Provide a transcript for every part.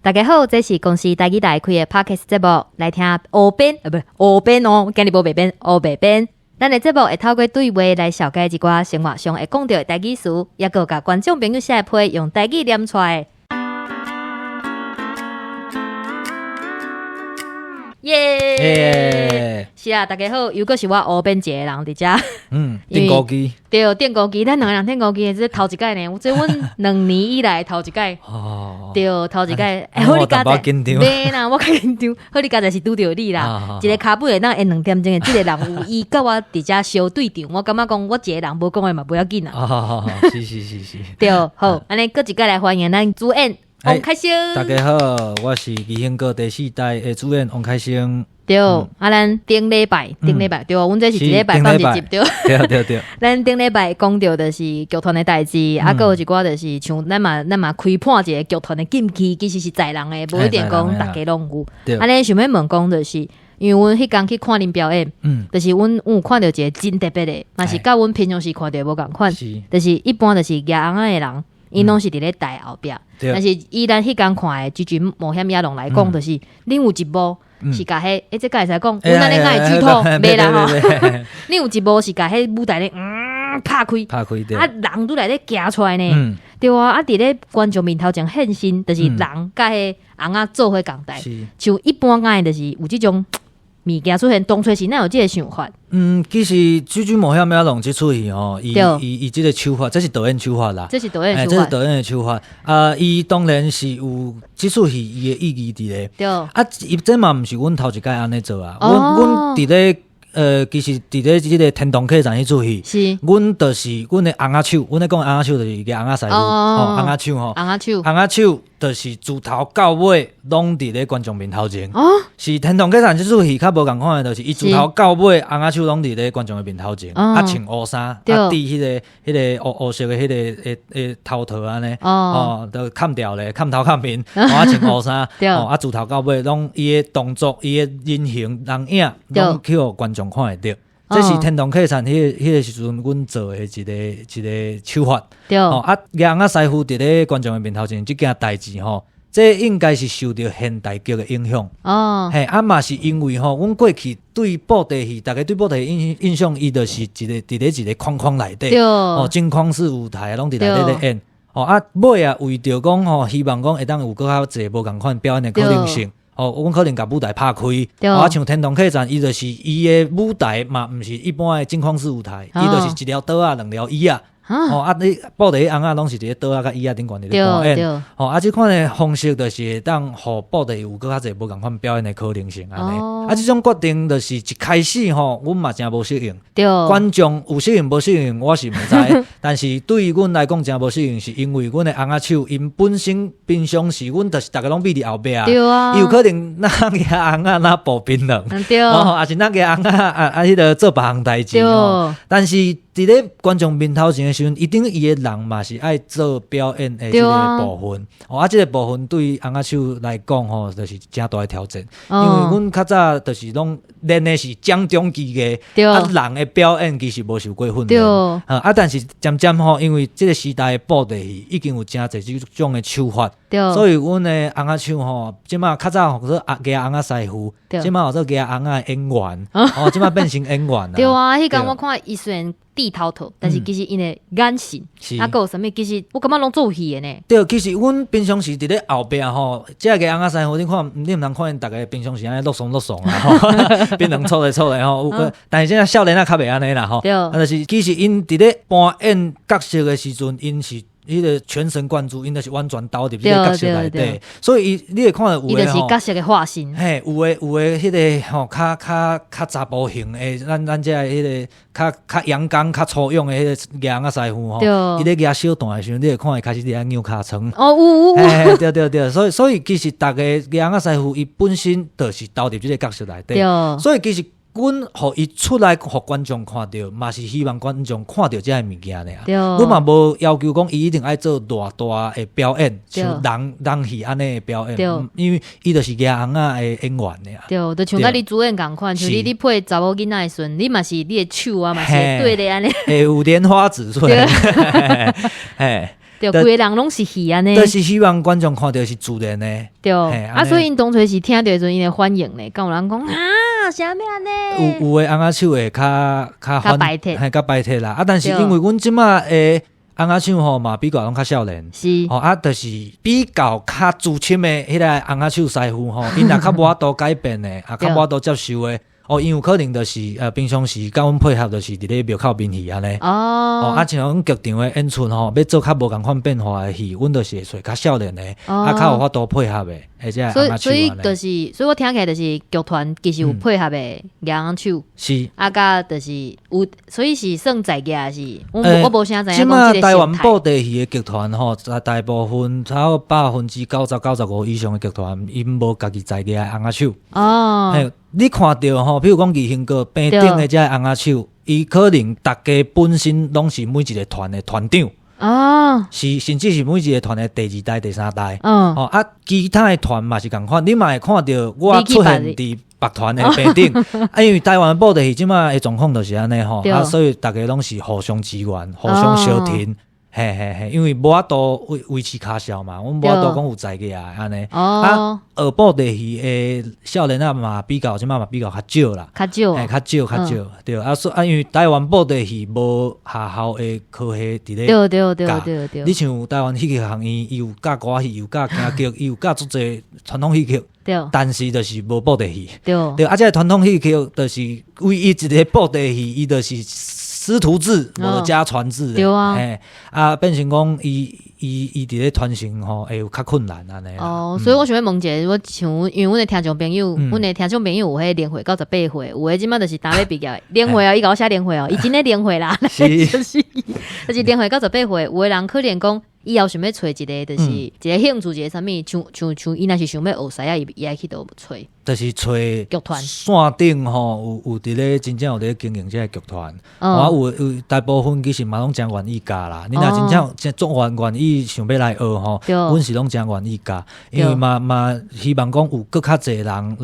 大家好，这是公司台语台开的 Podcast 节目，来听黑边不是黑边哦，今日无白边，黑白边。咱的节目会透过对话来小解一寡生活上会讲到的台语词，也个甲观众朋友写批用台语念出来。耶！是啊，大家好，又个是我黑边一个人伫遮。电锅机。对，电锅机，咱两个人电锅机，这头一届呢，这阮2年以来头一届。对，头一届。好你家在，没啦，我较紧张。好你家在是拄着你啦，一个卡布会当演2点钟的，这个人有伊甲我伫遮相对场，我感觉讲我一个人无讲的嘛不要紧啊。是。对，好，安尼，搁一届来欢迎咱主演王凯星。大家好，我是宜兴阁第4代的主演王凯星。对，咱顶礼拜对，阮这是一礼拜放一集对。对。咱顶礼拜讲到的是剧团的代志，还有一寡就是像咱嘛开判一个剧团的禁忌，其实是在人的，无一定讲大家拢有。安尼想要问讲就是，因为阮迄天去看恁表演，就是阮有看到一个真特别的，嘛是甲阮平常时看到无共款，就是一般就是举红仔的人。因拢是伫咧台后壁，但是以咱迄天看的《剧剧冒险野狼》来讲，就是恁有一幕是甲迄，这个会使讲，阮安尼敢会剧透，袂啦吼。恁有一幕是甲迄舞台咧，拍开，对。人都来咧行出来呢，对啊，伫咧观众面头前现身，就是人甲迄红仔做伙共台，像一般敢就是有即种物件出现，当初是哪有即个想法？其实《剧剧冒险野狼》这出戏吼，伊这个手法，这是导演手法啦。这是导演手法。这是导演的手法。伊当然是有这出戏伊的意义伫咧。对。伊这嘛毋是阮头一届安尼做啊。阮伫咧其实伫咧这个天堂客栈迄出戏，是阮就是阮的红仔手，阮咧讲红仔手就是一个红仔师傅，红仔手吼，红仔手就是自头到尾拢伫咧观众面头前。是天堂客栈这出戏较无共款的，就是伊自头到尾红仔手拢伫咧观众的面头前，穿乌衫，戴迄个乌色的迄个头套安尼，都砍掉咧，砍头砍面，穿乌衫，自头到尾拢伊的动作、伊的人形、人影，拢去互观众看会到。这是天堂客栈迄个时阵阮做的一个手法。对。举红仔师傅伫咧观众的面头前即件代志吼，这应该是受到现代剧的影响。嘛是因为吼，阮过去对布袋戏，大家对布袋戏印象，伊就是伫咧一个框框内底，真框式舞台拢伫内底咧演。尾为着讲吼，希望讲会当有更较侪无共款表演的可能性。阮可能甲舞台拍开，像天堂客栈，伊就是伊的舞台嘛，毋是一般的镜框式舞台，伊就是一条桌啊，2条椅啊。你布袋戏红仔拢是伫咧桌啊、甲椅啊顶悬伫咧表演。即款的方式就是会当互布袋戏有更较侪无共款表演的可能性安尼。即种决定就是一开始吼，阮嘛真无适应。观众有适应无适应，我是毋知。但是对于阮来讲，真无适应，是因为阮的红仔手，因本身平常时阮就是逐个拢比伫后壁啊。伊有可能咱举红仔咱步槟榔，也是咱举红仔迄个做别项代志。但是伫咧观众面头前的时阵，一定伊的人嘛是爱做表演的即个部分。即个部分对红仔手来讲吼，就是真大的挑战。因为阮较早就是拢练的是掌中技艺，人的表演其实无受过训练。但是渐渐吼，因为即个时代的布袋戏已经有真侪即种的手法，所以阮的红仔手吼，即马较早或者举红仔师傅，即马或者举红仔演员，即马变成演员啦。对啊，迄天我看伊虽然低头套，但是其实因的眼神，还有啥物，其实我感觉拢做戏的呢。对，其实阮平常时伫咧后壁吼，即个红仔师傅，你毋通看因逐个平常时安尼落怂啦吼，变能错咧吼。但是现在少年较袂安尼啦吼。对。就是其实因伫咧扮演角色的时阵，因是迄个全神贯注，因就是完全投入这个角色内底，所以你会看到有的就是角色的化身。有的迄个吼，较查甫型的，咱这迄个较阳刚、较粗勇的迄个举红仔师傅吼，伊咧举小段的时候，你会看伊开始伫咧扭骹床。有。对，所以其实大家举红仔师傅伊本身就是投入这个角色内底，所以其实。阮互伊出来，互观众看到，嘛是希望观众看到这个物件的啊。阮嘛无要求讲伊一定爱做偌大的表演，像人戏安尼的表演，因为伊就是举红仔的演员的啊。对，就像甲你主演共款，像你配查某囡仔的时阵，你嘛是你的手啊，嘛是对的安尼。有莲花指出来。对，规个人拢是戏安尼，就是希望观众看到是自然的，对，所以因当初是听到时阵因的反应咧，敢有人讲啥物安尼？有诶，翁仔手会较白铁，较白铁啦。但是因为阮即马诶翁仔手吼嘛，比较拢较少年，是就是比较较资深诶，迄个翁仔手师傅吼，因也较无法度改变诶，较无法度接受诶。因有可能就是平常时甲阮配合，就是伫咧庙口面戏安尼。像阮剧场诶演出吼，要做较无共款变化诶戏，阮就是会找较少年诶，较有法度配合诶，而且所以所以我听起来就是剧团其实有配合诶翁仔手，是甲就是有，所以是算在家是，我无啥知影讲即个即台湾布袋戏诶剧团吼，大部分差不多90%-95%以上诶剧团，因无家己在家翁仔手。你看到吼，比如讲义兴阁边顶的这翁仔手，伊可能大家本身拢是每一个团的团长，是甚至是每一个团的第二代、第三代。其他的团嘛是共款，你嘛会看到我出现伫别团的边顶，因为台湾布袋戏即马的状况就是安尼吼，所以大家拢是互相支援、互相相挺。因为无法度维持卡销嘛，阮无法度讲有在个安尼。学布袋戏诶少年仔嘛比较即马嘛比较较少啦，较少，对因为台湾布袋戏无下校诶科系伫咧教。你像台湾戏剧学院，伊有教歌戏，有教京剧，伊有教足侪传统戏剧，但是就是无布袋戏。对，这传统戏剧就是为伊一个布袋戏，伊就是师徒制，无家传制的，对变成讲伊伫咧传承吼，会有较困难安尼。所以我想要问一下，我像因为阮的听众朋友，阮的听众朋友有迄年会98岁，有诶即马就是打咧比较年会伊甲我写年会伊真诶年会啦，就是年会98岁，有诶人可能讲。以后想要找一个，就是一个兴趣，一个啥物，像伊若是想要学师伊爱去倒找，就是找剧团线顶吼，有伫咧真正有咧经营这个剧团，有大部分其实嘛拢真愿意教啦。你若真正足愿意想要来学吼，阮是拢真愿意教，因为嘛希望讲有更较侪人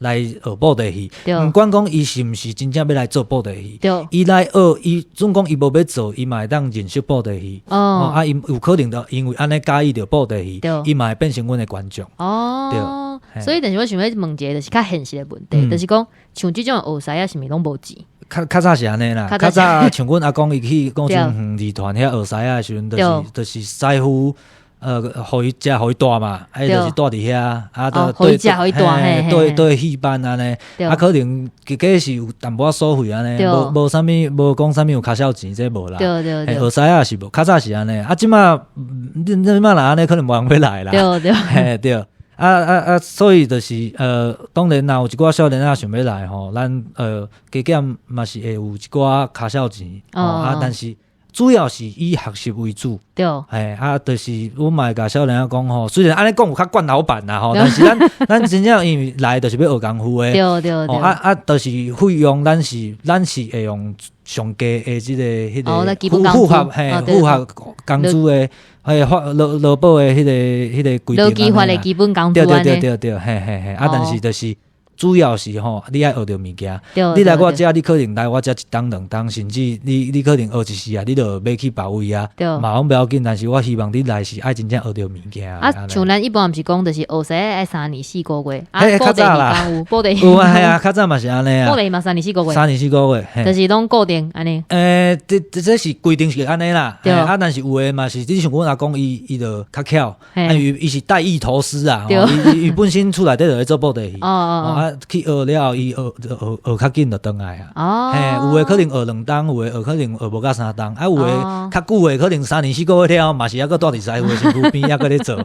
来学布袋戏，毋管讲伊是毋是真正要来做布袋戏，伊来学，伊总讲伊无要做，伊嘛会当认识布袋戏。伊有可能就因为安尼介意着布袋戏，伊嘛会变成阮的观众。所以但是我想要问一个，就是较现实的问题，就是讲像即种学师是毋是拢无钱？较早是安尼啦，较早像阮阿公伊去讲像二团遐学师的时阵，就是师傅。互伊食，互伊带嘛，就是带伫遐，互伊食，互伊带，对戏班安尼，可能计是有淡薄仔收费安尼，无啥物，无讲啥物有较少钱，这无啦。学师是无，较早是安尼，即马你若安尼，可能无人要来啦。对，所以就是当然啦，有一寡少年仔想要来吼，咱加减嘛是会有一寡较少钱，但是。主要是以学习为主，对，就是我嘛会甲少年仔讲吼，虽然安尼讲有较惯老板啦吼，但是咱真正因为来就是要学功夫诶，对，就是费用咱是会用上低诶，即个迄个符合工资诶，劳保诶，迄个规定，劳基法诶基本工资安尼，对，但是就是。主要是吼，你爱学着物件。你来我遮，你可能来我遮一档两档，甚至你可能学一世啊，你就买去别位啊。嘛拢不要紧，但是我希望你来是爱真正学着物件。像咱一般毋是讲，就是学师爱3年4个月。较早啦，有啊，较早嘛是安尼啊。布袋嘛3年4个月。3年4个月，就是拢固定安尼。这是规定是安尼啦。但是有诶嘛是，你像阮阿公伊就较巧，伊是带意头师啊。伊本身厝内底就咧做布袋戏。去学了，伊学较紧就转来啊。有诶可能学2档，有诶可能学无到3档，有诶较久诶可能3年4个月了，嘛是还搁住伫师傅诶身躯边，还搁咧做。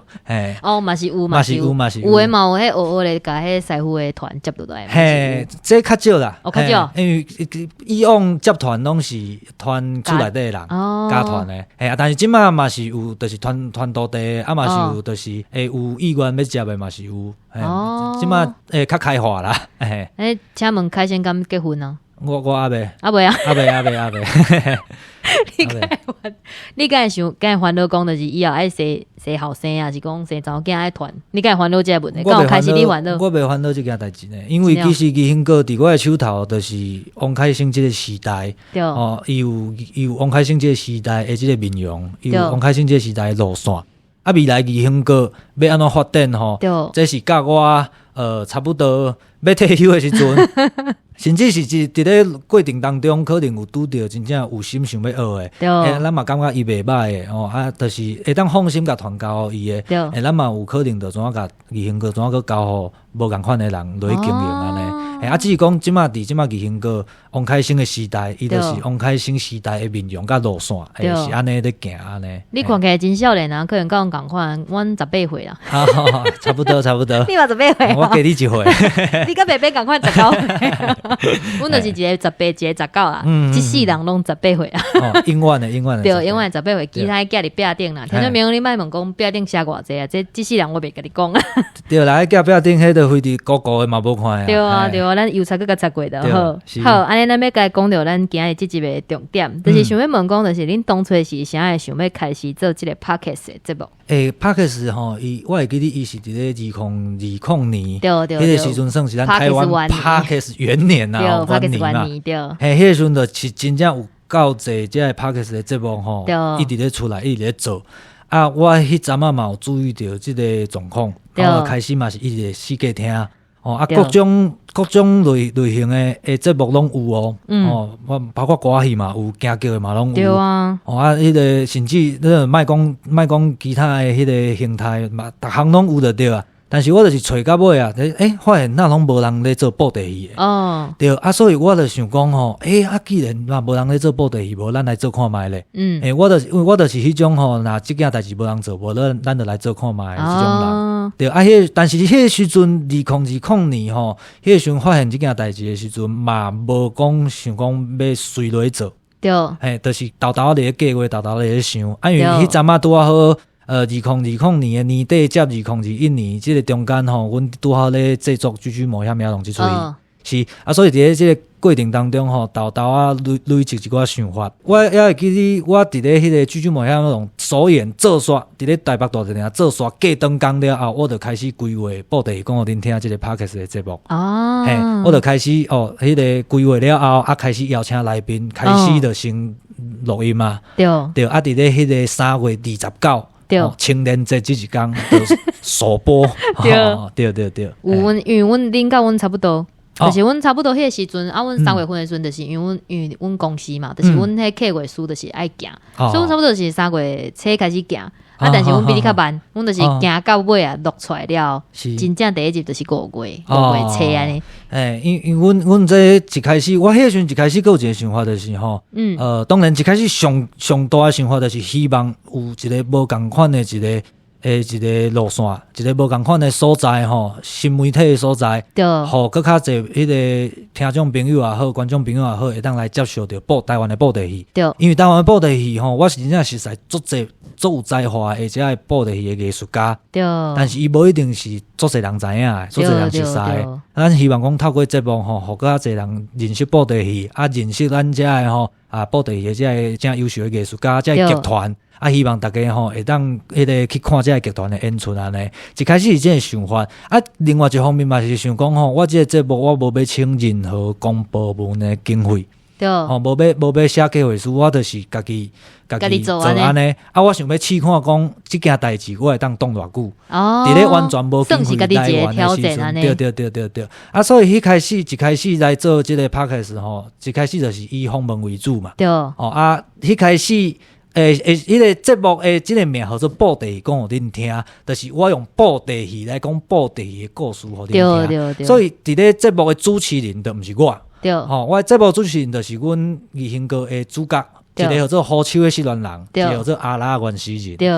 嘛是有，有诶嘛有迄学咧，甲迄师傅诶团接落来。这较少啦，较少，因为以往接团拢是团厝内底诶人加团诶。但是即马嘛是有，就是团徒弟，嘛是有，就是有意愿要接诶嘛是有。即马较开化啦。请问开先敢结婚啊？我阿未阿未啊，阿未。你敢想敢烦恼讲，就是以后爱生后生啊，是讲生查某囝爱团？你敢烦恼这个问题？刚有开始你烦恼？我袂烦恼这件代志呢，因为其实基兴哥伫我的手头，就是王开兴这个时代，哦，伊有王开兴这个时代的这个面容，有王开兴这个时代的路线。啊，未来基兴哥要安怎发展吼？这是甲我差不多要退休的时阵。甚至是伫咧过程当中，可能有拄着真正有心想要学的，咱嘛感觉伊袂歹的哦，啊，就是会当放心甲传交伊的，咱嘛有可能就怎啊甲义兴哥怎啊去交互无共款的人落去经营安尼，啊，只是讲即马义兴哥王开兴的时代，伊就是王开兴时代的面容甲路线，是安尼咧行安尼。你看起来真少年啊，可能甲阮共款，阮18岁啦，差不多。你嘛18岁，我加你一岁，你甲伯伯共款19岁。阮就是一个18，一个19啦，即世人拢18岁啊。永远的，对，永远18岁，其他寄伫壁顶啦。听说明你莫问讲壁顶写偌济啊，即世人我袂甲你讲啊。对啦，寄壁顶迄个飞伫高高的嘛无看啊。对啊，咱邮差搁甲插过的好，安尼咱要甲讲着咱今日即集的重点，就是想要问讲，就是恁当初是啥会想要开始做即个 podcast 的节目？podcast 吼，我会记得伊是伫咧2020年，对，迄个时阵算是咱台湾 podcast 元年啊，元年嘛，对，迄个时阵就是真正有够济即个 podcast 的节目吼，一直咧出来，一直咧做。啊，我迄阵嘛有注意到即个状况，我开始嘛是一直细个听。啊，各种类型的节目拢有包括歌戏嘛，有惊叫的嘛拢有。对啊。迄个甚至莫讲其他的迄个形态嘛，逐项拢有就对啊。但是我就是找到尾啊，发现那拢无人咧做布袋戏的。对啊，所以我就想讲吼，既然嘛无人咧做布袋戏，无咱来做看卖咧。我就是迄种吼，若即件代志无人做，无咱就来做看卖的即种人。对啊，但是迄个时阵2020年吼，迄个时阵发现即件代志的时阵嘛，无讲想讲要随落去做。对。就是豆豆咧计划，豆豆咧想，因为迄阵啊拄啊好。2020年的年底接2021年，即个中间吼，阮拄好咧制作《猪猪冒险野狼》即出戏，是啊，所以伫咧即个过程当中吼，豆豆啊累积一寡想法。我也会记得，我伫咧迄个《猪猪冒险野狼》首演做煞，伫咧台北大电影做煞，过灯工了后，我就开始规划布袋戏讲互恁听即个 podcast 的节目。我就开始迄个规划了后，开始邀请来宾，开始就先录音嘛。对，啊，伫咧迄个3月29。青年节即一天就首播。对。因为阮恁甲阮差不多，就是阮差不多迄个时阵，阮3月份的时阵，就是因为阮公司嘛，就是阮迄客月书就是爱行，所以阮差不多是3月初开始行。但是阮比你较慢，阮就是行到尾啊，录出来了，真正第一集就是5月初安尼。因为阮这一开始，我迄个时阵一开始有一个想法就是吼，当然一开始上大的想法就是希望有一个无共款的一个路线，一个无共款的所在吼，新媒体的所在，互更较侪迄个听众朋友也好，观众朋友也好，会当来接受到台湾的布袋戏。因为台湾的布袋戏吼，我是真正实在足有才华的，这布袋戏的艺术家。但是伊无一定是足侪人知影的，足侪人熟悉的。咱希望讲透过节目吼，互更较侪人认识布袋戏，认识咱这的吼布袋戏的这个正优秀的艺术家，这个剧团。希望大家吼会当迄个去看这个剧团的演出安尼。一开始是这个想法，另外一方面嘛是想讲吼，我这个节目我无要请任何公部门的经费，无要写计划书，我就是家己做安尼。我想要试看讲这件代志，我会当当偌久？伫咧完全无经费来源的时阵，对。所以一开始来做这个 podcast 吼，一开始就是以访问为主嘛。对。一开始。迄个节目即个名叫做布袋戏，讲互恁听，就是我用布袋戏来讲布袋戏的故事互恁听。对。所以伫咧节目的主持人就毋是我。对。我节目主持人就是阮义兴哥的主角，一个叫做好手的失恋人，一个叫做阿拉原始人。对。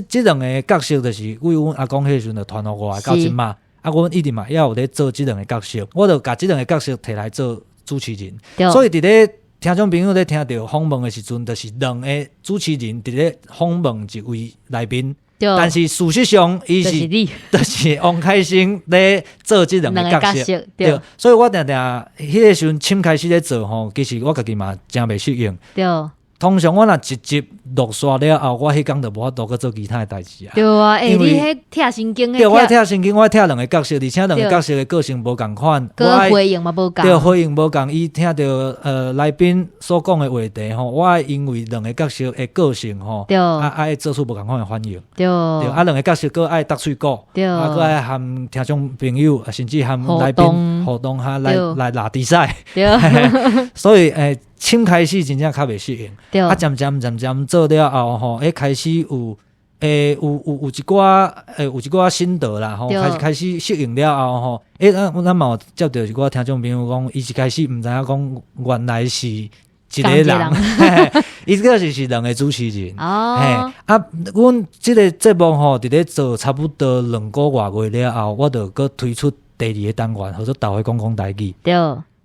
这两个角色就是为阮阿公迄时阵就传互我到今嘛，阮一直嘛也有咧做这两个角色，我就甲这两个角色摕来做主持人。对。所以伫咧听众朋友咧听到访问的时阵，就是两个主持人伫咧访问一位来宾，但是事实上伊是就是王凯生咧做即两个角色，对，所以我定定迄个时阵深开始咧做吼，其实我家己嘛真袂适应，对。通常我若一集落刷了后，我迄工就无法度去做其他的代志啊。对啊，你迄拆神经的。对，我拆神经，我拆两个角色，而且两个角色的个性无共款，个回应嘛无共。对，回应无共，伊听到来宾所讲的话题吼，我因为两个角色的个性吼，爱做出无共款的反应。对，两个角色佫爱搭喙鼓，佫爱含听众朋友，甚至含来宾互动下来拉比赛。对，所以深开始真正较袂适应，渐渐做了后吼，开始有一寡心得啦吼，开始适应了后吼，咱嘛有接到一寡听众朋友讲，伊一开始毋知影讲原来是一个人，伊个是两个主持人，阮即个节目吼，伫咧做差不多2个月了后，我就搁推出第2个单元，叫做豆花讲台语。对。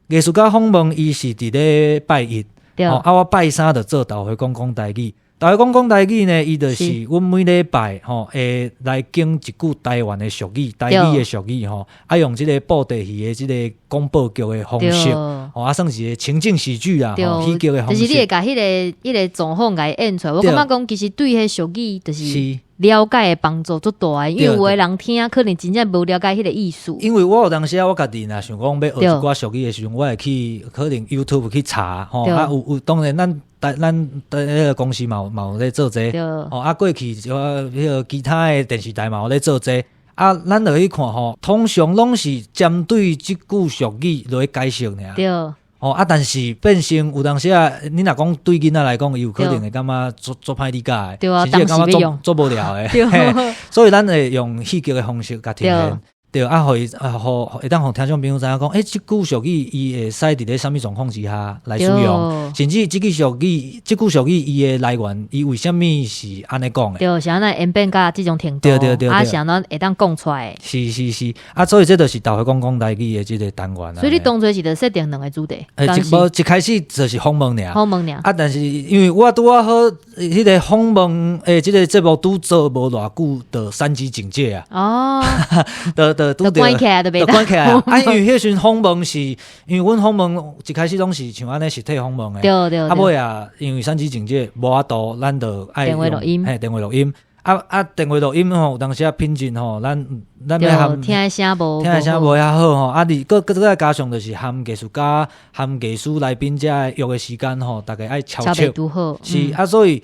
艺术家访问伊是伫咧拜一，我拜三就做豆花讲台语。豆花讲台语呢，伊就是阮每礼拜会来讲一句台湾的俗语，台语的俗语用即个布袋戏的即个广播剧的方式，算是个情景喜剧啦，喜剧的方式。就是你会甲迄个状况甲伊演出来，我感觉讲其实对迄俗语就是了解的帮助足大，因为有的人听可能真正无了解迄个意思。因为我有当时我家己若想讲要学一寡俗语的时阵，我会去可能 YouTube 去查有当然咱迄个公司嘛有咧做这过去就迄个其他的电视台嘛有咧做这咱就去看通常拢是针对即句俗语来解释尔。对。但是变成有当时你若讲对囡仔来讲，伊有可能会感觉做歹理解，甚至感觉做无了的。所以咱会用戏剧的方式甲体现。对，互伊会当互听众朋友知影讲，即句俗语伊会使伫咧啥物状况之下来使用，甚至即句俗语伊的来源，伊为虾物是安尼讲的？对，是安尼演变甲即种程度，是安怎会当讲出来？是，所以这就是豆花讲台语的即个单元。所以你当初是著设定2个主题，无一开始就是访问尔，但是因为我拄好迄个访问即个节目拄做无偌久，就3级警戒啊。都关起来，因为迄时访问是，因为阮访问一开始拢是像安尼实体访问的，对。尾因为3级警戒无法度，咱就爱用电话录音，电话录音有当时品质咱要含听的声无遐好你搁再加上就是含艺术家、含技术来宾遮约的时间大概爱超袂好。是所以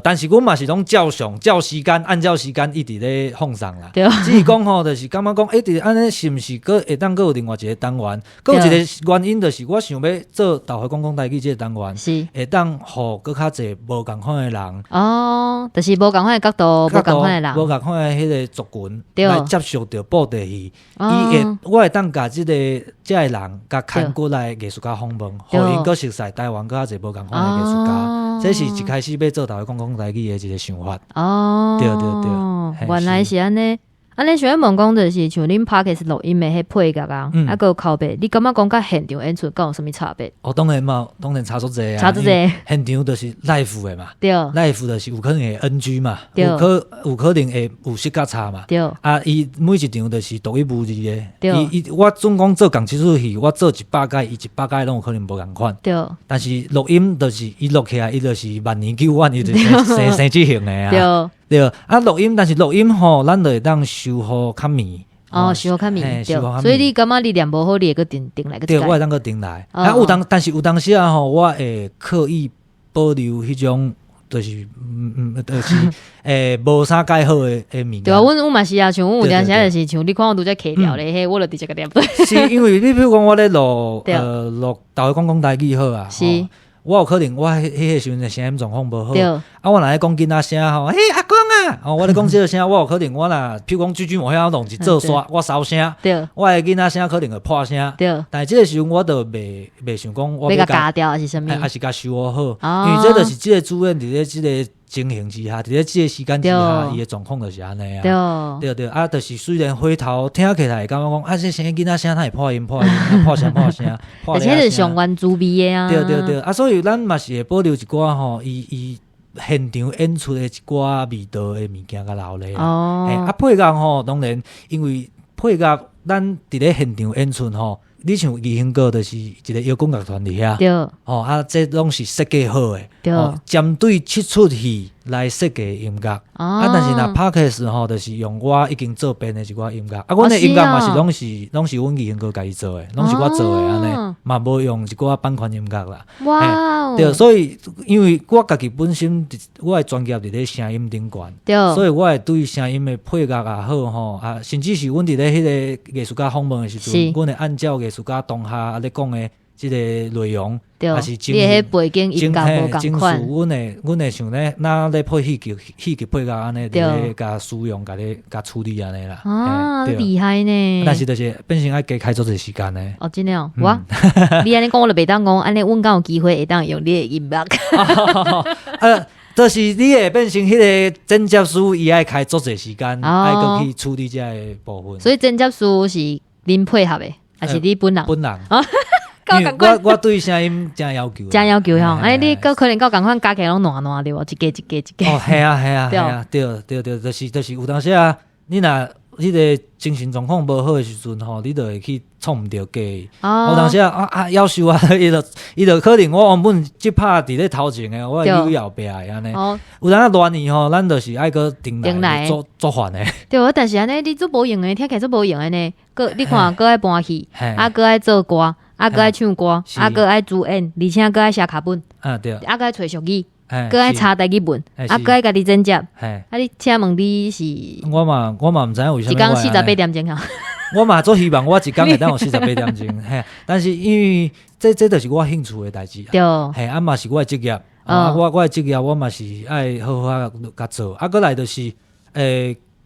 但是阮嘛是拢照时间，按照时间一直咧放上啦。只是讲就是感觉讲直安尼是毋是搁会当搁有另外一个单元？搁有一个原因就是我想要做豆花讲台语这个单元，是会当互搁较侪无共款的人。就是无共款的角度，无共款的人，无共款的迄个族群来接受着布袋戏，我会当甲即个人甲牵过来艺术家访问，互因搁熟悉台湾搁较侪无共款的艺术家，这是一开始要做豆花讲台语的一个想法。对，原来是安尼。你想要问讲就是像恁 Podcast 录音的迄配角还有拷贝，你感觉讲甲现场演出有啥物差别？当然差足济啊！现场就是 live 的嘛，对 ，live 就是有可能会 NG 嘛，有可能会有色甲差嘛，对。伊每一场就是独一无二的，对。我总讲做共一出戏，我做100届，伊100届拢有可能无共款，对。但是录音就是伊录起来，伊就是万年久远，伊就是生即型的啊。对，录音，但是录音咱就会当收好较密。收好较密，对。所以你感觉你念无好，你会搁定来个？对，我会当搁定来。但是有当时我会刻意保留迄种，就是无啥介好的物件。对啊，阮嘛是啊，像阮有当时就是像你看我拄则客掉咧，我就直接个念。是因为你比如讲我咧录豆花讲台语好啊。是。我有可能我迄个时阵的声音状况无好，我若咧讲囡仔声阿公啊，我咧讲即个声，我有可能我若譬如讲句我遐弄一做刷，我烧声，我的囡仔声可能会破声，但是即个时阵我就袂想讲我要加掉还是啥物，还是甲修好，因为这就是即个主演伫咧即个情形之下，伫咧即个时间之下，伊的状况就是安尼啊。对，就是虽然回头听起来感觉讲这声囡仔声它会破音、破声，而且是上原滋味的啊。对，所以咱嘛是会保留一寡伊现场演出的一寡味道的物件甲留咧啦。配乐吼，当然因为配乐咱伫咧现场演出吼。你像义兴哥就是一个摇滚乐团伫遐，这拢是设计好诶，针对7出戏来设计音乐。但是若 Podcast 吼，就是用我已经做编的一寡音乐。阮的音乐嘛是拢是阮义兴哥家己做诶，拢是我做诶安尼，嘛无用一寡版权音乐啦。哇！对，所以因为我家己本身我的专业伫咧声音顶悬，所以我会对声音的配乐也好吼，甚至是阮伫咧迄个艺术家访问的时阵，阮会按照艺术家当下咧讲的即个内容，还是你迄背景音乐无共款。阮会想咧，那咧配戏剧配乐安尼，伫咧甲使用，甲处理安尼啦。厉害呢！但是就是变成爱加开足侪时间呢。真的哦，我你安尼讲，我就袂当讲，安尼阮敢有机会会当用你的音乐。就是你会变成迄个剪接师，伊爱开足侪时间，爱搁去处理这个部分。所以剪接师是恁配合的，还是你本人？本人。因为我对声音真要求，真要求吼。你搁可能搁共款加起来拢烂对无？一个。系啊，对，就是有当时啊，你若迄个精神状况无好的时阵吼，你就会去创毋着假。有当时夭寿啊，伊就可能我原本即拍伫咧头前的，我又后壁的安尼。有当乱去吼，咱就是爱搁顶来做烦的。对，但是安尼你做无用的，听起来做无用的呢。你看，搁爱搬戏，搁爱做歌。搁爱唱歌，搁爱主演，而且搁爱写卡本，对，搁爱吹俗语，搁爱查台语文，搁爱家己剪接。你请问你是？我嘛毋知影为啥。一工48点钟啊！我嘛做希望我一工会当有48点钟，但是因为这就是我兴趣的代志，对，嘛是我的职业，我的职业我嘛是爱好好甲做，搁来就是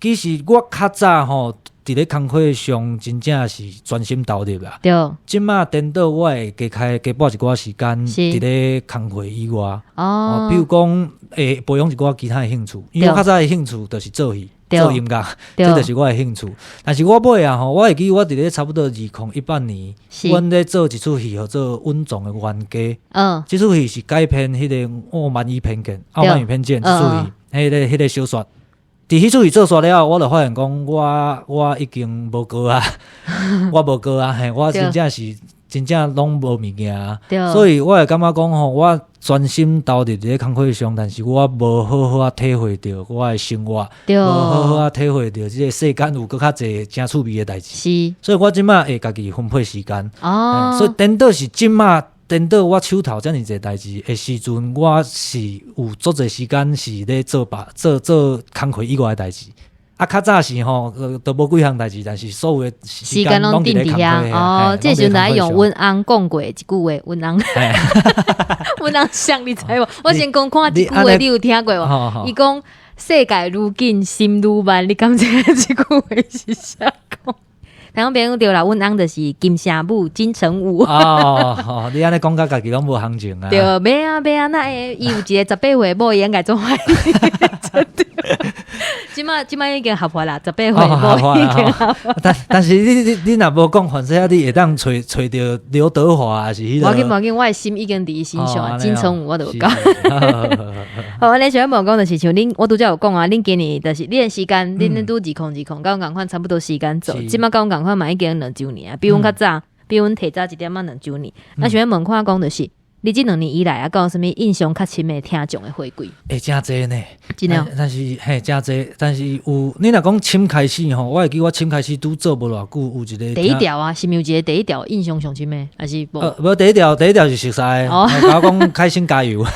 其实我较早吼。伫咧工课上真正是专心投入啦。对，即马颠倒我会加拨一寡时间伫咧工课以外。比如讲培养一寡其他的兴趣，因为我较早的兴趣就是做戏、做音乐，这就是我的兴趣。但是我尾啊吼，我会记我伫咧差不多2018年，阮咧做一出戏叫做《稳重的冤家》。这出戏是改编迄个《傲慢与偏见》这出戏，迄个小说。伫迄出戏做煞了，我就发现讲，我已经无过啊，我无过啊，我真正拢无物件，所以我会感觉讲吼，我专心投入伫咧工课上，但是我无好好体会到我的生活，无好好体会到即个世间有搁较侪真趣味的代志，所以我即马会家己分配时间，所以颠倒是即马。等到我手头遮尔侪代志的时阵，我是有足侪时间是咧做工课以外的代志。较早是吼，都无几项代志，但是所有的时间拢伫咧工课。这时阵来用阮翁讲过一句话，阮翁，阮翁想你知无？我先讲看一句话，你有听过无？伊讲世界愈紧，心愈慢，你感觉这句话是啥讲？台湾朋友对啦，阮翁就是金城武、金城武。你安尼讲甲家己拢无行情啊？对，袂啊，那伊有一个18岁某，伊应该做坏。即摆已经合法啦，18岁某已经合法。但是你若无讲反正你会当找着刘德华还是迄个？无紧，我的心已经伫伊身上，金城武我都有讲。好，安尼想要问讲就是像恁，我拄则有讲啊，恁今年就是恁时间，恁拄2020，甲阮共款差不多时间做，即摆甲阮共款嘛已经2周年啊，比阮较早，比阮提早1点2周年。那想要问看讲就是，你这2年以来啊，有啥物印象较深的听众的回归？真侪呢，真的。但是真侪，但是有你若讲深开始吼，我会记我深开始拄做无偌久，有一个第一条啊，是毋有一个第一条印象上深的，还是无？无第一条是熟悉的，甲我讲开心加油。有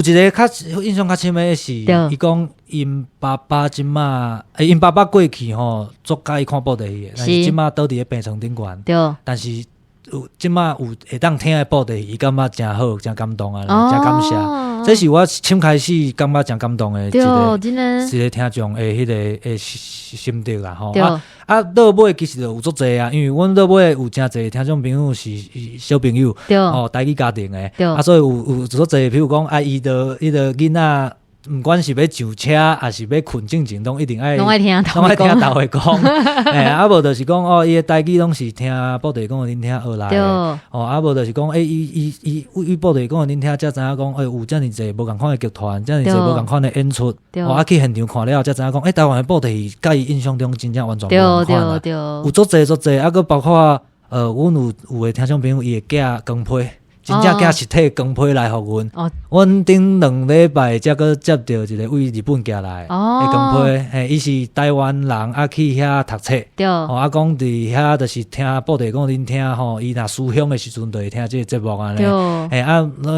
一个较印象较深的是，伊讲因爸爸即马，因爸爸过去吼，足介意看布袋戏，但是即马倒伫咧病床顶悬，但是。即马有会当听的布袋戏，伊感觉真好，真感动啊，真感谢。这是我深开始感觉真感动的一个听众的迄个心得啦吼。倒尾其实有足侪啊，因为阮倒尾有真侪听众朋友是小朋友，台语家庭的，所以有足侪，比如讲伊的囡仔毋管是要上车还是要困进前，拢一定爱听头会讲，啊无就是讲伊诶台语拢是听布袋讲恁听学来诶，啊无就是讲伊布袋讲恁听，才知影讲有遮尔济无共款诶剧团，遮尔济无共款诶演出，啊去现场看了，才知影讲台湾诶布袋戏，甲伊印象中真正完全无共款啦，有足济，啊，佮包括阮有诶听众朋友，伊会寄光批。真正寄实体光批来互阮，阮顶2礼拜才佮接到一个为日本寄来诶光批，伊是台湾人啊去遐读册，啊讲伫遐就是听布袋讲恁听吼，伊若思乡诶时阵，就会听即个节目安尼，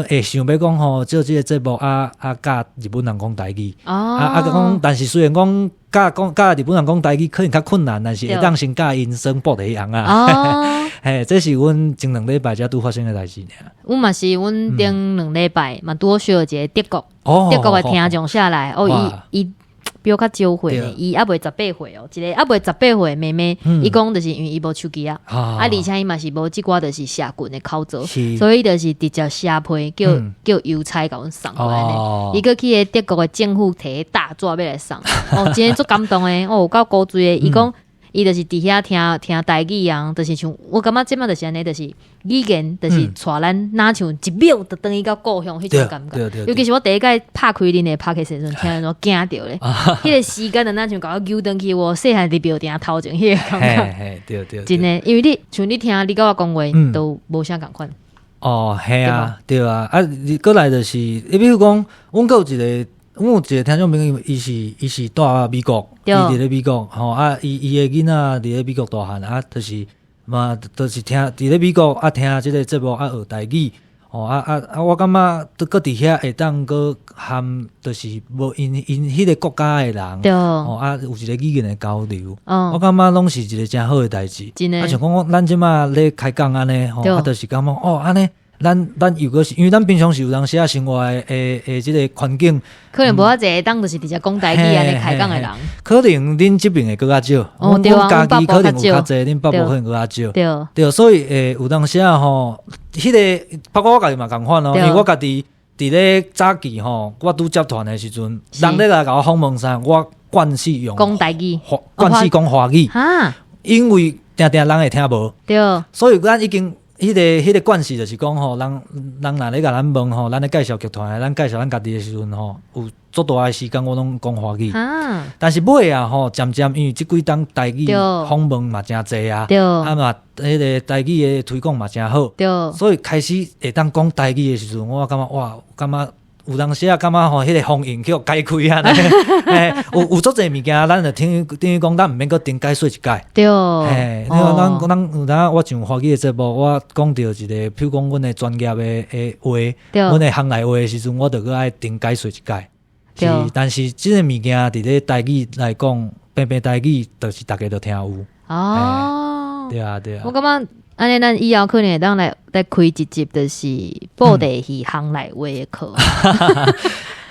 会想要讲吼做即个节目教日本人讲台语，讲，但是虽然讲。教日本人讲台语可能较困难，但是会当先教因生布袋戏红啊。这是阮前2礼拜才拄发生诶代志尔。阮嘛是阮顶2礼拜嘛拄需要一个德国诶听众下来，伊比我较少岁呢，伊还未18岁哦，一个还未18岁妹妹，伊讲就是因为伊无手机啊，而且伊嘛是无即寡就是社群的口罩，所以就是直接写批叫邮差甲阮送过来呢。伊个去个德国的政府摕大纸要来送，真诶足感动诶，有够古锥诶，伊讲。伊就是伫遐听台语啊，就是像我感觉即摆就是安尼，就是语言就是带咱哪像一秒就等于到故乡迄种感觉。尤其是我第一届拍开恁的拍的时阵，听人惊着咧，迄个时间就哪像甲我揪转去我细汉伫庙埕头前迄个感觉。对，真诶，因为你像你听你甲我讲话都无啥共款。系啊，对啊，你过来就是，比如讲，阮有一个。阮有一个听众朋友，伊是住美国，伊伫咧美国，伊诶囡仔伫咧美国大汉啊，就是嘛，就是听伫咧美国听即个节目学台语，我感觉搁伫遐会当搁含，就是无因迄个国家诶人，有一个语言诶交流，我感觉拢是一个真好诶代志。像讲咱即马咧开讲安尼，就是感觉安尼。咱有个是，因为咱平常是有当时生活诶即个环境，可能无遐济当就是直接讲台语安尼开讲诶人，可能恁即边会更较少，阮家己可能有较济，恁北部可能更较少，对，所以有当时吼，迄个包括我家己嘛共款咯，因为我家己伫咧早期吼，我拄接团诶时阵，人咧来甲我访问啥，我惯势用讲台语，惯势讲华语，因为定人会听无，对，所以咱已经。迄个惯势就是讲吼，人若咧甲咱问吼，咱咧介绍剧团，咱介绍咱家己的时阵吼，有足大诶时间我拢讲华语。但是尾啊吼，渐渐因为即几档台语访问嘛真济啊，嘛迄个台语诶推广嘛真好，所以开始会当讲台语诶时阵，我感觉哇，感觉。有当时感觉吼，迄个封印去互解开啊！有足侪物件，咱就等于讲，咱毋免搁顶解说一解。对，咱有当我上华语的节目，我讲到一个，譬如讲，阮的专业的话，阮的行内话的时阵，我就搁爱顶解说一解。是，但是即个物件伫咧台语来讲，平台语，就是大家都听有。对啊。我感觉。安尼，咱以后可能会当来开一集，就是布袋戏行内话的课。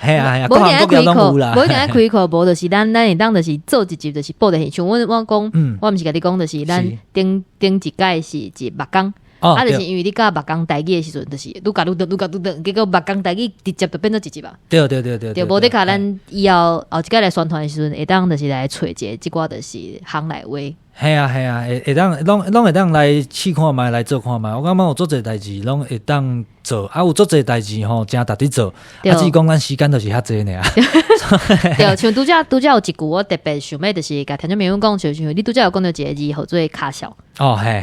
系啊，无一定爱开课，无一定爱开课，无就是咱会当就是做一集，就是布袋戏。像我讲，我毋是甲你讲，就是咱顶一届是一目江。就是因为你教目江台语的时阵，就是愈教愈长，结果目江台语直接就变做一集吧。对，无得卡咱以后一届来宣传的时阵，会当就是来找一个即寡就是行内话。系啊，会当拢会当来试看卖，来做看卖。我感觉有足侪代志拢会当做，有足侪代志吼，真值得做。只是讲咱时间就是遐济尔。对，像拄则有一句我特别想要，就是甲听众朋友讲，像你拄则有讲到一个字，号做卡小。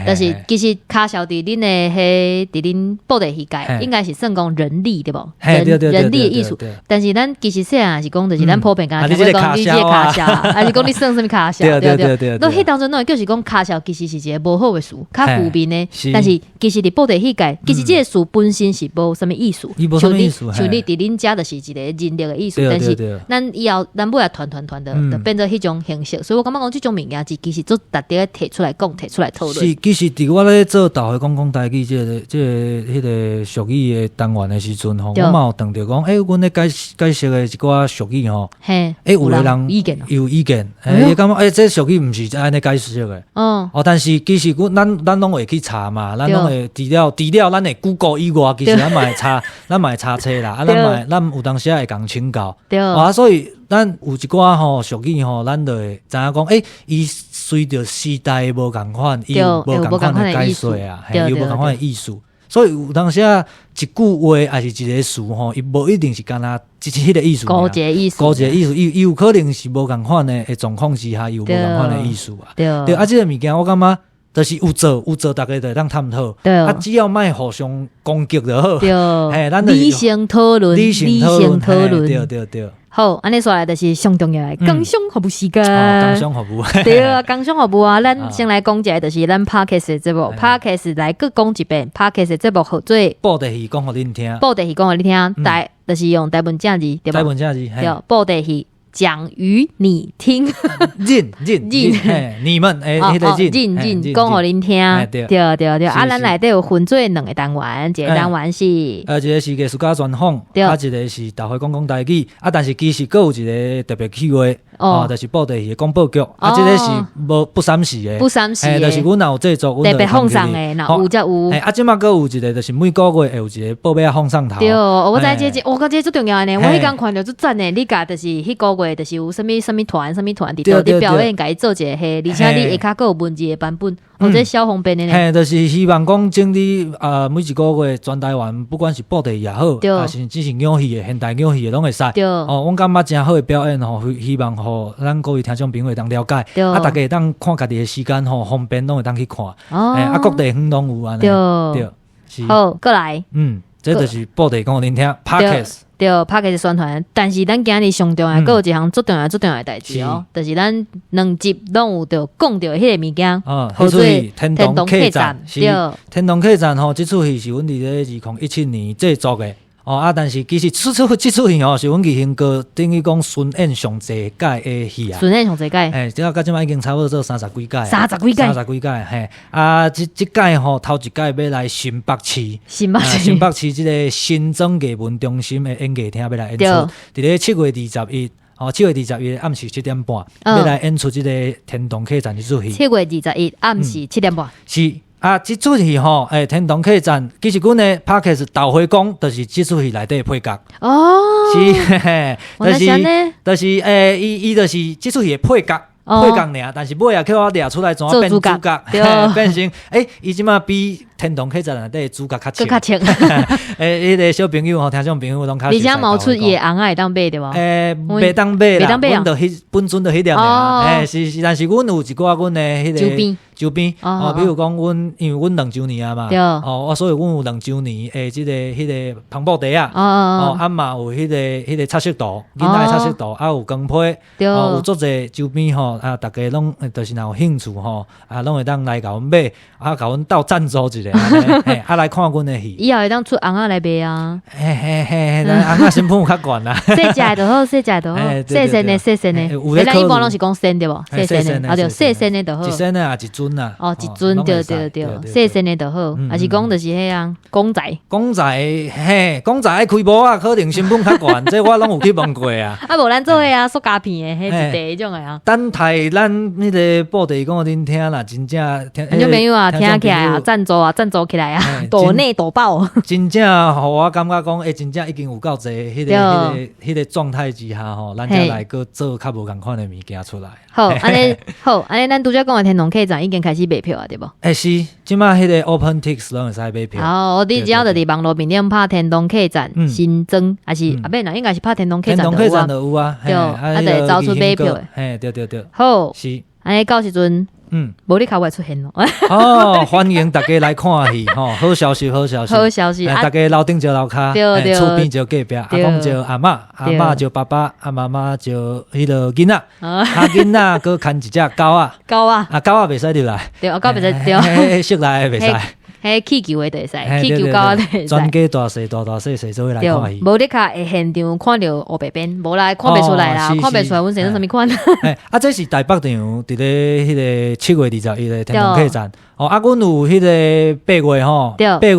但是其实卡小伫恁的迄伫恁布袋戏界，应该是算讲人力对无？人力的艺术。但是咱其实细汉是讲，就是咱普遍讲，听讲你这卡小，还是讲你算什么卡小？对。那迄当中就是讲卡小其实是一个无好的事，较负面的。但是其实伫布袋戏界，其实这个事本身是无什么意思。像你伫恁家就是一个人力的艺术，但是咱以后咱尾也团的，就变做迄种形式。所以我感觉讲这种物件是其实做值得摕出来讲，摕出来讨论。是，其实伫我咧做导会讲台语迄个俗语的单元的时阵吼，我嘛有当着讲，阮咧解释的一寡俗语吼，有的人有意见，伊感觉这俗语毋是安尼解释色的。但是其实咱拢会去查嘛，咱拢会除了咱的 Google 以外，其实咱嘛会查，咱嘛会查册啦，咱有当时会共请教。所以咱有一寡俗语咱就会知影讲，伊随着时代无共款，伊有无共款的解说啊，有无共款的意思。所以有当时一句话还是一个词伊无一定是干那迄个意思，高阶意思，伊有可能是无共款的状况之下，有无共款的意思啊。对，即个物件我感觉就是有做，大家就会当探讨。对，只要莫互相攻击就好。对，咱理性讨论，对。好，安尼说来就是上重要的工商服务时间。工商服务。对啊，工商服务啊，咱先来讲一下，就是咱 Podcast 的节目 ，Podcast 来各讲一遍 ，Podcast 的节目合作。报地戏讲互恁听。报地戏讲互恁听，就是用台文正字，对吧？台文正字，对，报地戏。讲与你听，你们迄个认讲互恁听，对。咱内底有分做两个单元，一个单元是一个是艺术家专访，一个是大会讲台语，但是其实佫有一个特别企划，就是报地戏的广播剧，这个是不三时的，就是阮若有制作，特别放送的，若有才有。即马佫有一个，就是每个月会有一个报尾放上头。对，我知这最重要的呢，我迄天看到最赞的，你甲就是迄个月。就是有什么团伫倒伫表演，甲伊做一个而且你下骹佫有文字的版本，这小方便的呢。就是希望讲整理每一个月全台湾，不管是布袋也好，还是只是鸟戏的现代鸟戏的拢会使。我感觉真好的表演希望咱各位听众朋友当了解，大家当看家己的时间方便拢会当去看。各地方拢有安尼。对，好，过来。这就是布袋讲恁听 Podcast。对 ，Podcast 宣传，但是咱今日上重要，有一项最重要的代志就是咱两集拢有着讲着迄个物件，叫做天堂客栈。对，天堂客栈这出戏是阮伫咧2017年制作的。但是其实这出戏是阮艺兴哥等于讲巡演上济届的戏啊。巡演上济届，这到即摆已经差不多做30几届。30几届，这届头一届要来新北市这个新庄艺文中心的演艺厅要来演出，伫咧7月21暗时7点半，要来演出这个天堂客栈这出戏。7月21暗时7点半。是。这出戏天堂客栈，其实阮的 Podcast 豆花讲，就是这出戏内底配角。就是伊就是这出戏的配角尔，但是尾叫我抓出来，怎变主角？变成伊即马比天堂客栈内底主角较强。迄个小朋友听众朋友拢较。而且毛出伊的翁仔会当买对无？袂当买啦，阮就本尊就迄条尔。是，但是阮有一寡阮的迄个周边，比如讲因为阮2周年啊嘛，所以阮有2周年迄个磅礴茶啊，嘛有迄个彩色图，囡仔彩色图，有光批，有足侪周边大家拢就是若有兴趣拢会当来甲阮买，甲阮斗赞助一下，来看阮的戏。以后会当出翁仔来卖啊。翁仔成本有较悬啦。细只就好，细身的。咱一般拢是讲身对无？细身的，对，细身的就好。一身的也一尊啊。一尊对，细身的就好。还是讲就是迄样公仔。公仔爱开模啊，可能成本较悬，这我拢有去问过啊。无咱做迄塑胶片的，迄一种的啊。等待咱迄个布袋讲恁听啦，真正听众朋友啊，听起来啊，赞助起来啊，大内大爆。真正互我感觉讲，真正已经有够侪迄个状态之下咱才来个做较无共款的物件出来。好，安尼，咱拄则讲的天堂客栈已经开始卖票啊，对无？是，即马迄个 OpenTix 拢会使买票。好，我只要就伫网络面顶拍天堂客栈新增，还是免啦，应该是拍天堂客栈就有啊。天堂客栈就有啊，对，就走出买票的。对。好，是，安尼到时阵。无你较快出现咯。欢迎大家来看戏好消息。大家楼顶就楼骹，厝边就隔壁，阿公就阿嬷就爸爸，妈妈就迄个囡仔，囡仔佮牵一只狗啊，狗袂使入来，对，狗袂使对，室内袂使。迄气球的就会使，气球高的就会使。全家大细做伙来看戏。无你卡会现场看到黑白边，无来看袂出来啦，看袂出来阮生啥物款。这是台北场伫咧迄个7月21的天堂客栈。阮有迄个8月8月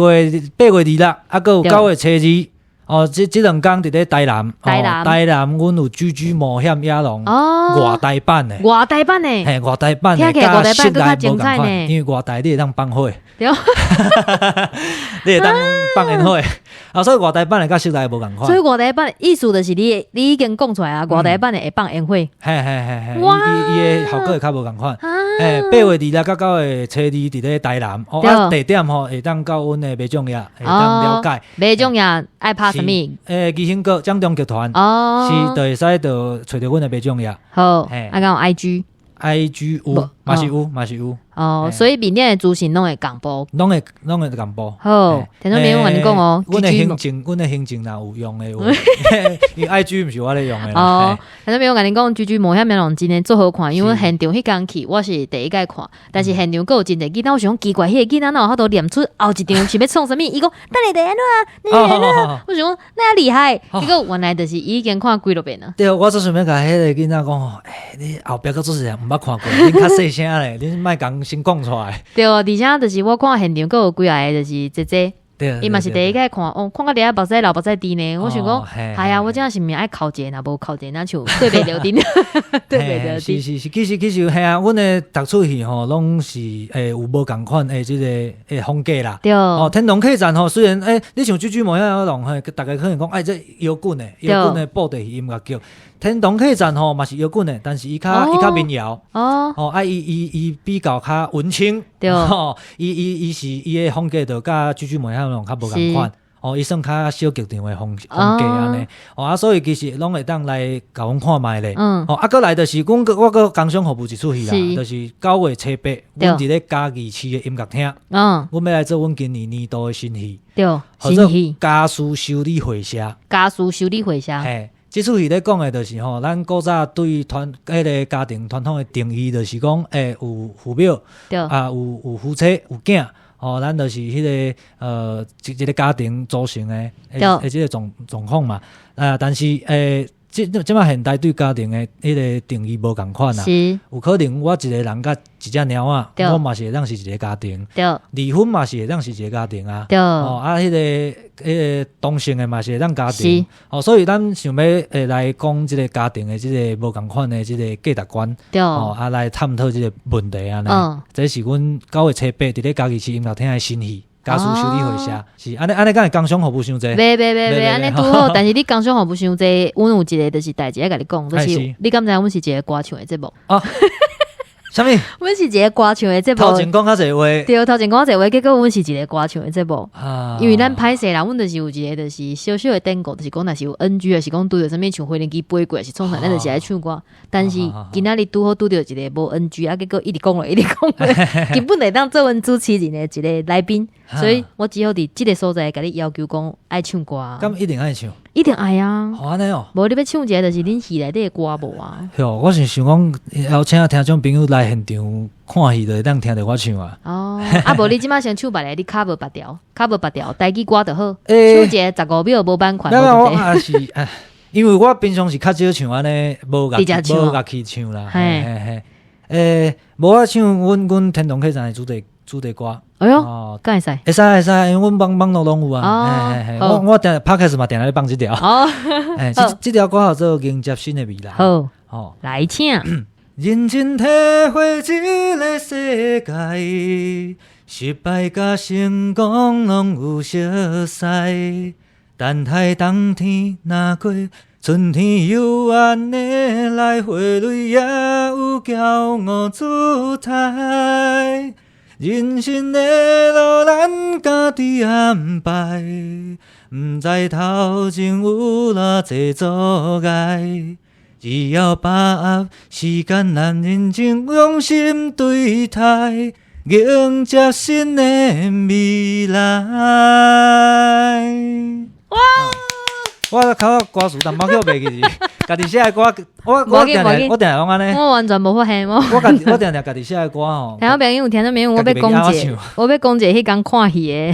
26，佮有9月初2。哦，即两天伫咧台南，台南，阮有居居冒险野狼外台版的，外台版的，嘿，外台版的，甲室内无共款，因为外台你会当放火，对，你会当放烟火，所以外台版的甲室内无共款。所以外台版的意思就是你已经讲出来啊，外台版的会放烟火，嘿，伊的效果会较无共款。8月2日到9月初2伫咧台南，地点会当到阮的马总业，会当了解。马总业爱拍什么？基兴阁掌中剧团，是就会使就找到阮的马总业。好，敢有 IG 有，嘛是有。所以明年的资讯拢会公布，拢会公布。好，听众朋友，我跟你讲哦，阮的行程若有用的，因为 IG 毋是我咧用的。听众朋友，我跟你讲，居居冒险野狼真的做好看，因为现场迄天去，我是第一届看，但是现场佫有真侪囡仔，我想奇怪，迄个囡仔哪有法度念出后一场是要创啥物？伊讲，等你安怎？我想讲那厉害，结果原来就是已经看几落遍了。对，我只想要甲迄个囡仔讲，你后壁佫做啥？毋捌看过，恁较细声咧，恁莫讲先讲出来。对，而且就是我看现场佫有几个就是姐，伊嘛是第一届看，看到底下目屎流目屎滴呢。我想讲，哎呀，我真是毋是爱考一个，若无考一个，那像对袂着顶，对袂着顶。是，其实嘿啊，阮的读出去吼，拢是有无共款的即个风格啦。对。天龙客栈吼，虽然你像居居冒险野狼嘿，大家可能讲，这摇滚的布袋戏音乐剧。天堂客栈吼嘛是摇滚的，但是伊较民谣伊比较较文青，对，伊是伊的风格就甲居居冒险野狼较无共款，伊算较小剧场的风格安尼，所以其实拢会当来甲阮看卖咧，过来就是我个工商服务一出去啦，就是9月初8，阮伫咧嘉义市的音乐厅，阮要来做阮今年度的新戏，对，新戏家私修理会社，嘿。即出戏咧讲的，就是吼，咱古早对迄个家庭传统的定义，就是讲，有父母，有夫妻，有囝，咱就是迄个一个家庭组成的，即个状况嘛。但是即摆现代对家庭的迄个定义无共款啦，有可能我一个人甲一只猫仔，我嘛是会当是一个家庭，离婚嘛是会当是一个家庭啊，迄个同性的嘛是会当家庭，所以咱想要来讲即个家庭的即个无共款的即个价值观，来探讨即个问题安尼，这是阮9月初8伫咧嘉义市音乐厅的新戏。家私修理会社是安尼，敢会工商服务伤济？袂，安尼拄好。但是你工商服务伤济，阮有一个就是代志要甲你讲，就是你敢知阮是一个歌唱的节目？啥物？阮是一个歌唱的节目。头前讲较侪话，对，头前讲较侪话，结果阮是一个歌唱的节目。因为咱歹势啦，阮就是有一个就是小小的典故，就是讲若是有 NG， 还是讲拄着啥物像飞轮机飞过，是创啥，咱就是爱唱歌。但是今仔日拄好拄着一个无 NG，结果一直讲落，根本会当做阮主持人的一个来宾，所以我只好伫即个所在甲你要求讲爱唱歌。咁一定爱唱？一定爱啊！安尼哦，无你要唱一个就是恁戏内底的歌无啊？哟，我是想讲邀请听众朋友来现场看戏，就会当听着我唱啊。无你即马先唱别个，你卡无拔掉，台语歌就好。唱一个15秒无版权。我也是，因为我平常是较少唱安尼，无乐器唱啦。无我唱阮天堂客栈的主题歌。哎哟，敢会使？会使，因为阮网络拢有啊。我定 Podcast 嘛定来放即条。即条歌好做迎接新的未来。好，来请。认真体会这个世界，失败甲成功拢有熟悉。等待冬天若过，春天又安尼来，花蕊也有骄傲姿态。人生的路咱家己安排，不知头前有偌济阻碍。只要把握时间，咱认真用心对待，迎接新的未来。哇！我靠歌词淡薄叫袂记，家己写的歌，我定讲安尼。我完全无发现我定家己写的歌吼。听到朋友，我要讲一个，我要讲一个迄天看戏的。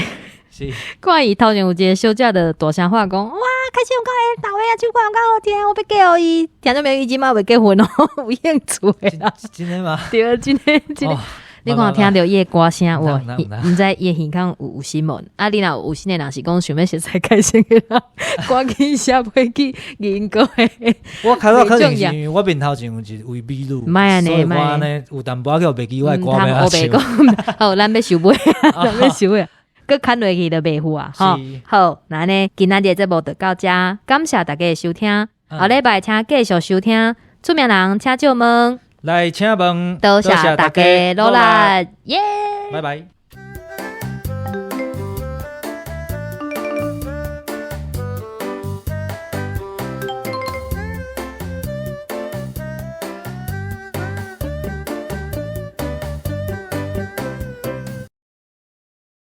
是看伊头前有一个小姐的大声话讲，哇，开始有讲导演啊，唱歌有够好听，我要嫁予伊。听到朋友，伊即马未结婚哦，有兴趣的啦。真的吗？对，真的。你看听到伊歌声，我毋知伊耳孔有心无？啊，你若有心的人是讲想要熟悉开心的人，赶紧写飞去英国的。我开始可能是因为我面头前有一位美女，所以我呢有淡薄叫袂记我的歌名啊唱。好，咱要收尾，咱要收尾。佮砍落去就袂赴啊！吼，好，那呢，今仔日节目就到这，感谢大家的收听。下礼拜请继续收听出名人请借问，来请问，多谢大家努力，耶！拜拜。